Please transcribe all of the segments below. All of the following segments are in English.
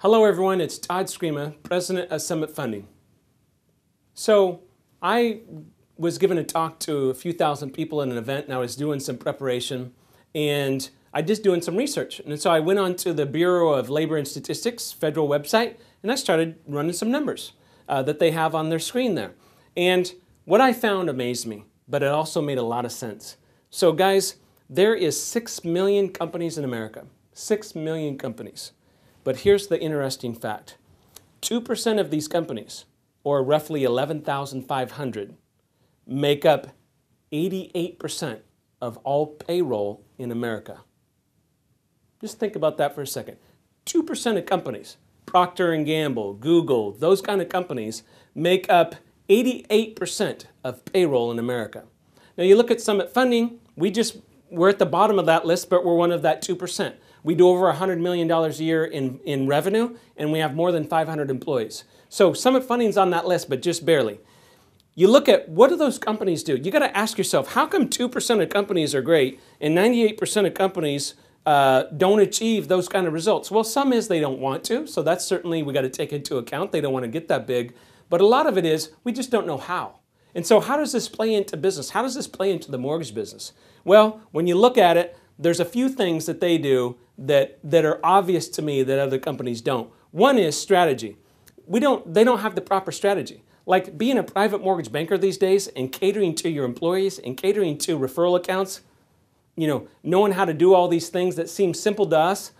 Hello everyone, it's Todd Screema, President of Summit Funding. So I was given a talk to a few thousand people at an event and I was doing some preparation and I just doing some research. And so I went on to the Bureau of Labor and Statistics federal website and I started running some numbers that they have on their screen there. And what I found amazed me, but it also made a lot of sense. So guys, there is 6 million companies in America, 6 million companies. But here's the interesting fact. 2% of these companies, or roughly 11,500, make up 88% of all payroll in America. Just think about that for a second. 2% of companies, Procter & Gamble, Google, those kind of companies, make up 88% of payroll in America. Now you look at Summit Funding, we're at the bottom of that list, but we're one of that 2%. We do over $100 million a year in revenue, and we have more than 500 employees. So Summit Funding's on that list, but just barely. You look at what do those companies do? You got to ask yourself, how come 2% of companies are great and 98% of companies don't achieve those kind of results? Well, some is they don't want to, so that's certainly we got to take into account. They don't want to get that big, but a lot of it is we just don't know how. And so how does this play into business? How does this play into the mortgage business? Well, when you look at it, there's a few things that they do that are obvious to me that other companies don't. One is strategy. They don't have the proper strategy. Like being a private mortgage banker these days and catering to your employees and catering to referral accounts, knowing how to do all these things that seem simple to us,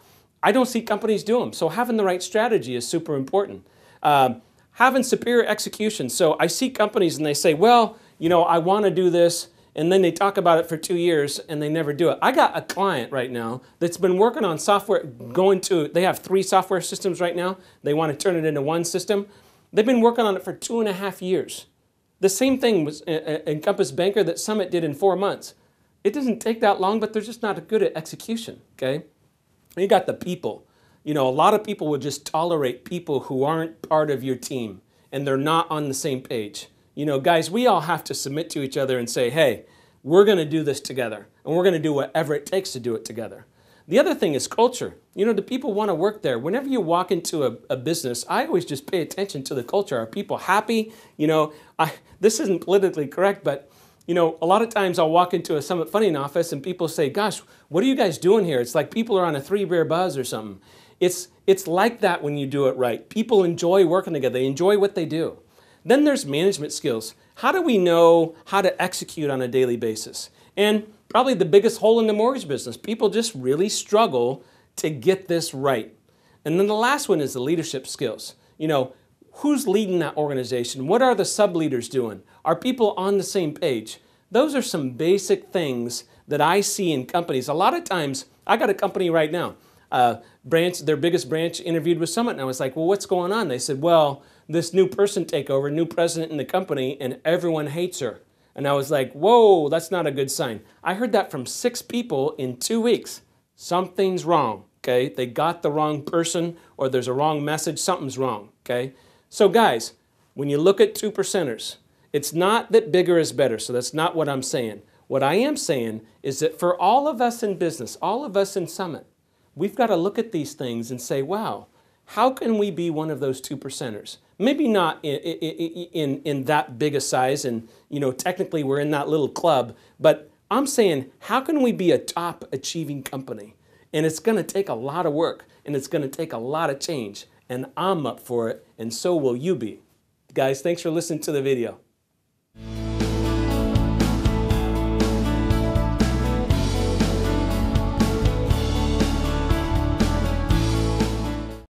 I don't see companies do them. So having the right strategy is super important. Having superior execution. So I see companies and they say, well, I want to do this, and then they talk about it for 2 years and they never do it. I got a client right now that's been working on software, they have 3 software systems right now. They want to turn it into one system. They've been working on it for 2.5 years. The same thing was Encompass Banker that Summit did in 4 months. It doesn't take that long, but they're just not good at execution, okay? You got the people. A lot of people will just tolerate people who aren't part of your team and they're not on the same page. Guys, we all have to submit to each other and say, hey, we're going to do this together and we're going to do whatever it takes to do it together. The other thing is culture. The people want to work there. Whenever you walk into a business, I always just pay attention to the culture. Are people happy? This isn't politically correct, but a lot of times I'll walk into a Summit Funding office and people say, gosh, what are you guys doing here? It's like people are on a 3-beer buzz or something. It's like that when you do it right. People enjoy working together. They enjoy what they do. Then there's management skills. How do we know how to execute on a daily basis? And probably the biggest hole in the mortgage business, people just really struggle to get this right. And then the last one is the leadership skills. Who's leading that organization? What are the sub-leaders doing? Are people on the same page? Those are some basic things that I see in companies. A lot of times, I got a company right now, their biggest branch interviewed with Summit, and I was like, well, what's going on? They said, well, this new person take over, new president in the company, and everyone hates her. And I was like, whoa, that's not a good sign. I heard that from 6 people in 2 weeks. Something's wrong, okay? They got the wrong person, or there's a wrong message, something's wrong, okay? So guys, when you look at 2%ers, it's not that bigger is better, so that's not what I'm saying. What I am saying is that for all of us in business, all of us in Summit, we've got to look at these things and say, wow, how can we be one of those 2%ers? Maybe not in that big a size, and technically we're in that little club, but I'm saying, how can we be a top achieving company? And it's going to take a lot of work, and it's going to take a lot of change, and I'm up for it, and so will you be. Guys, thanks for listening to the video.